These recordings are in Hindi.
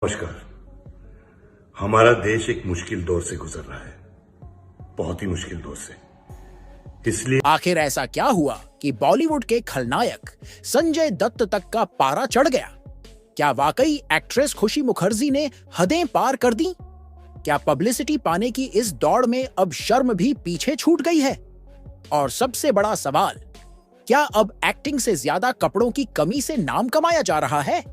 नमस्कार। हमारा देश एक मुश्किल दौर से गुजर रहा है, बहुत ही मुश्किल दौर से। इसलिए आखिर ऐसा क्या हुआ कि बॉलीवुड के खलनायक संजय दत्त तक का पारा चढ़ गया? क्या वाकई एक्ट्रेस खुशी मुखर्जी ने हदें पार कर दी? क्या पब्लिसिटी पाने की इस दौड़ में अब शर्म भी पीछे छूट गई है? और सबसे बड़ा सवाल, क्या अब एक्टिंग से ज्यादा कपड़ों की कमी से नाम कमाया जा रहा है?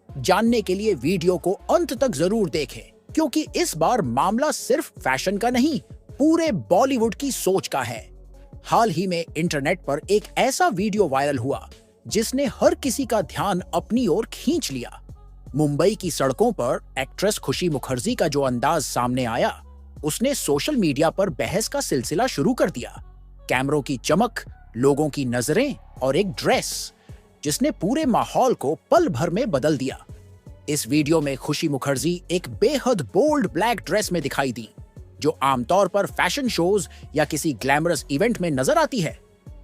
जानने के लिए वीडियो को अंत तक जरूर देखें, क्योंकि इस बार मामला सिर्फ फैशन का नहीं, पूरे बॉलीवुड की सोच का है। हाल ही में इंटरनेट पर एक ऐसा वीडियो वायरल हुआ जिसने हर किसी का ध्यान अपनी ओर खींच लिया। मुंबई की सड़कों पर एक्ट्रेस खुशी मुखर्जी का जो अंदाज सामने आया, उसने सोशल मीडिया पर बहस का सिलसिला शुरू कर दिया। कैमरों की चमक, लोगों की नजरें और एक ड्रेस जिसने पूरे माहौल को पल भर में बदल दिया। इस वीडियो में खुशी मुखर्जी एक बेहद बोल्ड ब्लैक ड्रेस में दिखाई दी, जो आमतौर पर फैशन शोज या किसी ग्लैमरस इवेंट में नजर आती है।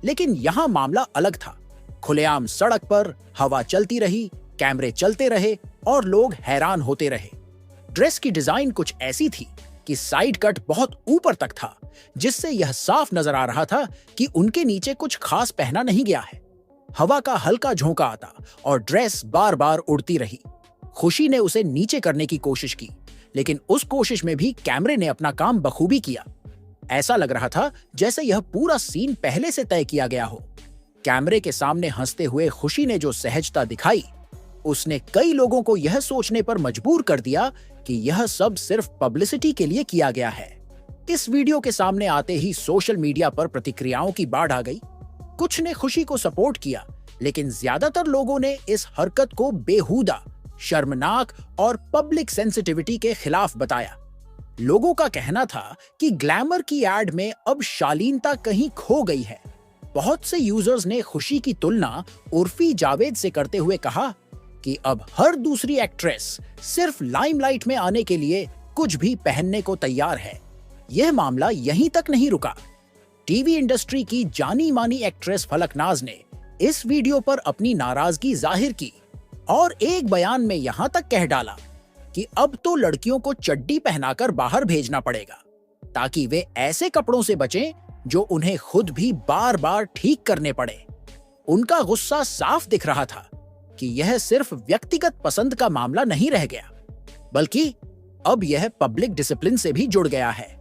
लेकिन यहाँ मामला अलग था। खुलेआम सड़क पर हवा चलती रही, कैमरे चलते रहे और लोग हैरान होते रहे। ड्रेस की डिजाइन कुछ ऐसी थी कि साइड कट बहुत ऊपर तक था, जिससे यह साफ नजर आ रहा था कि उनके नीचे कुछ खास पहना नहीं गया है। हवा का हल्का झोंका आता और ड्रेस बार बार उड़ती रही। खुशी ने उसे नीचे करने की कोशिश की, लेकिन उस कोशिश में भी कैमरे ने अपना काम बखूबी किया। ऐसा लग रहा था जैसे यह पूरा सीन पहले से तय किया गया हो। कैमरे के सामने हंसते हुए खुशी ने जो सहजता दिखाई, उसने कई लोगों को यह सोचने पर मजबूर कर दिया कि यह सब सिर्फ पब्लिसिटी के लिए किया गया है। इस वीडियो के सामने आते ही सोशल मीडिया पर प्रतिक्रियाओं की बाढ़ आ गई। कुछ ने खुशी को सपोर्ट किया, लेकिन ज्यादातर लोगों ने इस हरकत को बेहुदा, शर्मनाक और पब्लिक सेंसिटिविटी के खिलाफ बताया। लोगों का कहना था कि ग्लैमर की एड में अब शालीनता कहीं खो गई है। बहुत से यूजर्स ने खुशी की तुलना उर्फी जावेद से करते हुए कहा कि अब हर दूसरी एक्ट्रेस सिर्फ लाइमलाइट में आने के लिए कुछ भी पहनने को तैयार है। यह मामला यहीं तक नहीं रुका। टीवी इंडस्ट्री की जानी मानी एक्ट्रेस फलकनाज ने इस वीडियो पर अपनी नाराजगी जाहिर की और एक बयान में यहां तक कह डाला कि अब तो लड़कियों को चड्डी पहनाकर बाहर भेजना पड़ेगा, ताकि वे ऐसे कपड़ों से बचें जो उन्हें खुद भी बार बार ठीक करने पड़े। उनका गुस्सा साफ दिख रहा था कि यह सिर्फ व्यक्तिगत पसंद का मामला नहीं रह गया, बल्कि अब यह पब्लिक डिसिप्लिन से भी जुड़ गया है।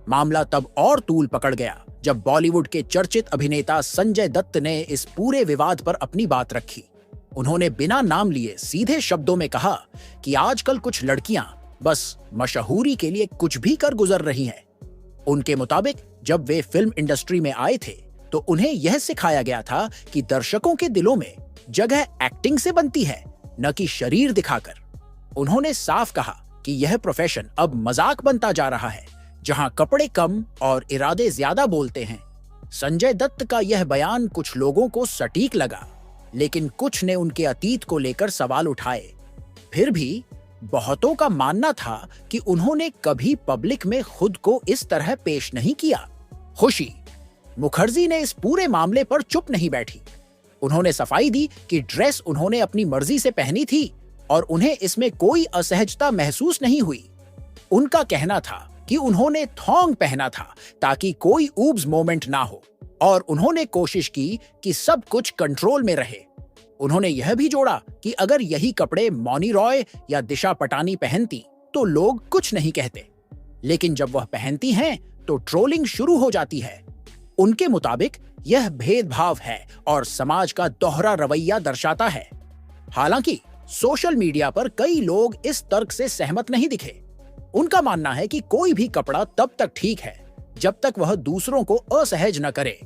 मामला तब और तूल पकड़ गया जब बॉलीवुड के चर्चित अभिनेता संजय दत्त ने इस पूरे विवाद पर अपनी बात रखी। उन्होंने बिना नाम लिए सीधे शब्दों में कहा कि आजकल कुछ लड़कियां बस मशहूरी के लिए कुछ भी कर गुजर रही हैं। उनके मुताबिक जब वे फिल्म इंडस्ट्री में आए थे तो उन्हें यह सिखाया गया था कि दर्शकों के दिलों में जगह एक्टिंग से बनती है, न कि शरीर दिखाकर। उन्होंने साफ कहा कि यह प्रोफेशन अब मजाक बनता जा रहा है, जहां कपड़े कम और इरादे ज्यादा बोलते हैं। संजय दत्त का यह बयान कुछ लोगों को सटीक लगा, लेकिन कुछ ने उनके अतीत को लेकर सवाल उठाए। फिर भी बहुतों का मानना था कि उन्होंने कभी पब्लिक में खुद को इस तरह पेश नहीं किया। खुशी मुखर्जी ने इस पूरे मामले पर चुप नहीं बैठी। उन्होंने सफाई दी कि ड्रेस उन्होंने अपनी मर्जी से पहनी थी और उन्हें इसमें कोई असहजता महसूस नहीं हुई। उनका कहना था कि उन्होंने थॉन्ग पहना था ताकि कोई ऊब्स मोमेंट ना हो, और उन्होंने कोशिश की कि सब कुछ कंट्रोल में रहे। उन्होंने यह भी जोड़ा कि अगर यही कपड़े मौनी रॉय या दिशा पटानी पहनती तो लोग कुछ नहीं कहते, लेकिन जब वह पहनती हैं तो ट्रोलिंग शुरू हो जाती है। उनके मुताबिक यह भेदभाव है और समाज का दोहरा रवैया दर्शाता है। हालांकि सोशल मीडिया पर कई लोग इस तर्क से सहमत नहीं दिखे। उनका मानना है कि कोई भी कपड़ा तब तक ठीक है जब तक वह दूसरों को असहज न करे,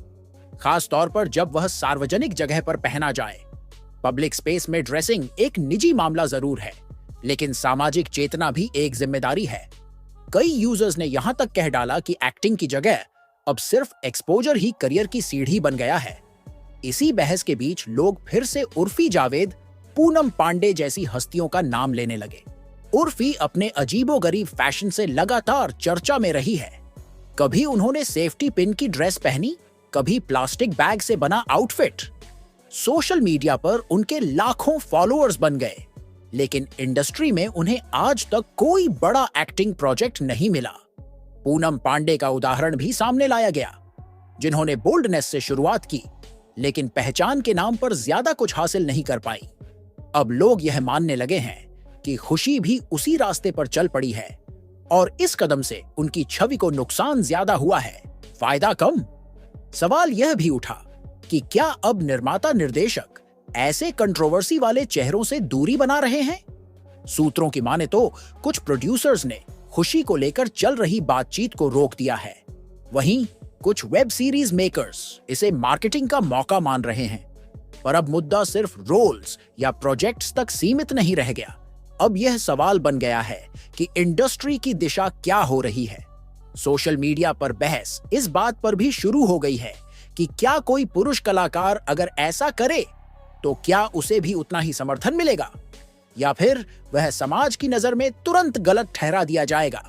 खास तौर पर जब वह सार्वजनिक जगह पर पहना जाए। पब्लिक स्पेस में ड्रेसिंग एक निजी मामला जरूर है, लेकिन सामाजिक चेतना भी एक जिम्मेदारी है। कई यूजर्स ने यहां तक कह डाला कि एक्टिंग की जगह अब सिर्फ एक्सपोजर ही करियर की सीढ़ी बन गया है। इसी बहस के बीच लोग फिर से उर्फी जावेद, पूनम पांडे जैसी हस्तियों का नाम लेने लगे। उर्फी अपने अजीबोगरीब फैशन से लगातार चर्चा में रही है। कभी उन्होंने सेफ्टी पिन की ड्रेस पहनी, कभी प्लास्टिक बैग से बना आउटफिट। सोशल मीडिया पर उनके लाखों फॉलोअर्स बन गए। लेकिन इंडस्ट्री में उन्हें आज तक कोई बड़ा एक्टिंग प्रोजेक्ट नहीं मिला। पूनम पांडे का उदाहरण भी सामने लाया गया, जिन्होंने बोल्डनेस से शुरुआत की लेकिन पहचान के नाम पर ज्यादा कुछ हासिल नहीं कर पाई। अब लोग यह मानने लगे हैं कि खुशी भी उसी रास्ते पर चल पड़ी है और इस कदम से उनकी छवि को नुकसान ज्यादा हुआ है, फायदा कम। सवाल यह भी उठा कि क्या अब निर्माता निर्देशक ऐसे कंट्रोवर्सी वाले चेहरों से दूरी बना रहे हैं? सूत्रों की माने तो कुछ प्रोड्यूसर्स ने खुशी को लेकर चल रही बातचीत को रोक दिया है। वहीं कुछ वेब सीरीज मेकर्स इसे मार्केटिंग का मौका मान रहे हैं। पर अब मुद्दा सिर्फ रोल्स या प्रोजेक्ट्स तक सीमित नहीं रह गया। अब यह सवाल बन गया है कि इंडस्ट्री की दिशा क्या हो रही है। सोशल मीडिया पर बहस इस बात पर भी शुरू हो गई है कि क्या कोई पुरुष कलाकार अगर ऐसा करे तो क्या उसे भी उतना ही समर्थन मिलेगा, या फिर वह समाज की नजर में तुरंत गलत ठहरा दिया जाएगा।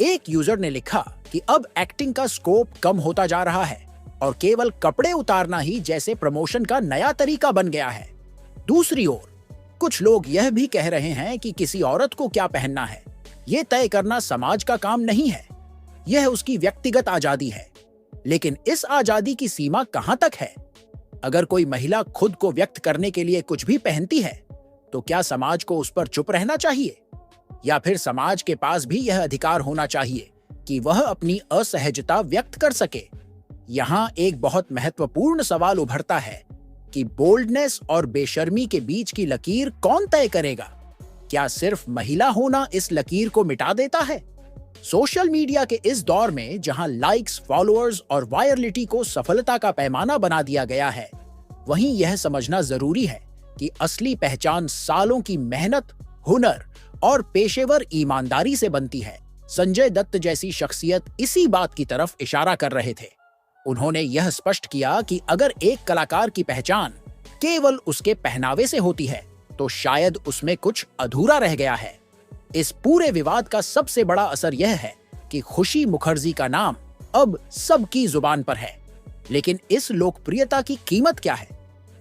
एक यूजर ने लिखा कि अब एक्टिंग का स्कोप कम होता जा रहा है और केवल कपड़े उतारना ही जैसे प्रमोशन का नया तरीका बन गया है। दूसरी ओर कुछ लोग यह भी कह रहे हैं कि किसी औरत को क्या पहनना है यह तय करना समाज का काम नहीं है, यह उसकी व्यक्तिगत आजादी है। लेकिन इस आजादी की सीमा कहां तक है? अगर कोई महिला खुद को व्यक्त करने के लिए कुछ भी पहनती है तो क्या समाज को उस पर चुप रहना चाहिए, या फिर समाज के पास भी यह अधिकार होना चाहिए कि वह अपनी असहजता व्यक्त कर सके? यहां एक बहुत महत्वपूर्ण सवाल उभरता है कि बोल्डनेस और बेशर्मी के बीच की लकीर कौन तय करेगा? क्या सिर्फ महिला होना इस लकीर को मिटा देता है? सोशल मीडिया के इस दौर में जहां लाइक्स, फॉलोअर्स और वायरलिटी को सफलता का पैमाना बना दिया गया है, वहीं यह समझना जरूरी है कि असली पहचान सालों की मेहनत, हुनर और पेशेवर ईमानदारी से बनती है। संजय दत्त जैसी शख्सियत इसी बात की तरफ इशारा कर रहे थे। उन्होंने यह स्पष्ट किया कि अगर एक कलाकार की पहचान केवल उसके पहनावे से होती है तो शायद उसमें कुछ अधूरा रह गया है। इस पूरे विवाद का सबसे बड़ा असर यह है कि खुशी मुखर्जी का नाम अब सबकी जुबान पर है। लेकिन इस लोकप्रियता की कीमत क्या है?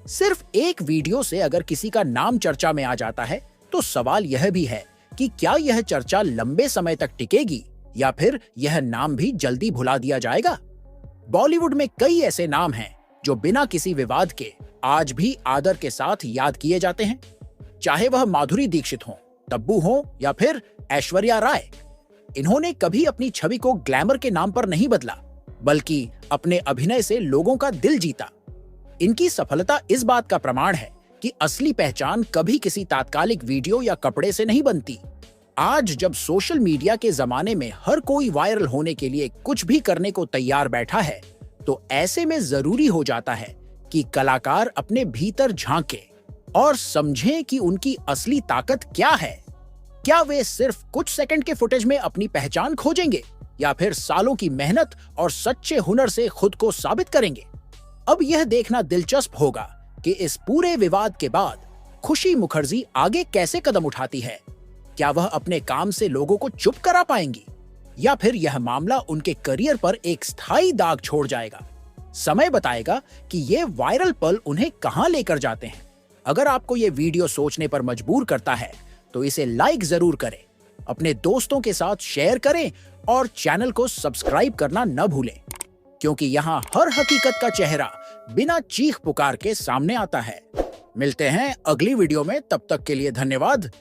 सिर्फ एक वीडियो से अगर किसी का नाम चर्चा में आ जाता है तो सवाल यह भी है कि क्या यह चर्चा लंबे समय तक टिकेगी या फिर यह नाम भी जल्दी भुला दिया जाएगा? बॉलीवुड में कई ऐसे नाम हैं जो बिना किसी विवाद के आज भी आदर के साथ याद किए जाते हैं, चाहे वह माधुरी दीक्षित हो, तब्बू हो या फिर ऐश्वर्या राय। इन्होंने कभी अपनी छवि को ग्लैमर के नाम पर नहीं बदला, बल्कि अपने अभिनय से लोगों का दिल जीता। इनकी सफलता इस बात का प्रमाण है कि असली पहचान कभी किसी तात्कालिक वीडियो या कपड़े से नहीं बनती। आज जब सोशल मीडिया के जमाने में हर कोई वायरल होने के लिए कुछ भी करने को तैयार बैठा है, तो ऐसे में जरूरी हो जाता है कि कलाकार अपने भीतर झांके और समझें कि उनकी असली ताकत क्या है। क्या वे सिर्फ कुछ सेकंड के फुटेज में अपनी पहचान खोजेंगे या फिर सालों की मेहनत और सच्चे हुनर से खुद को साबित करेंगे? अब यह देखना दिलचस्प होगा कि इस पूरे विवाद के बाद खुशी मुखर्जी आगे कैसे कदम उठाती है। क्या वह अपने काम से लोगों को चुप करा पाएंगी या फिर यह मामला उनके करियर पर एक स्थायी दाग छोड़ जाएगा? समय बताएगा कि ये वायरल पल उन्हें कहां लेकर जाते हैं। अगर आपको ये वीडियो सोचने पर मजबूर करता है तो इसे लाइक जरूर करें, अपने दोस्तों के साथ शेयर करें और चैनल को सब्सक्राइब करना न भूलें, क्योंकि यहाँ हर हकीकत का चेहरा बिना चीख पुकार के सामने आता है। मिलते हैं अगली वीडियो में, तब तक के लिए धन्यवाद।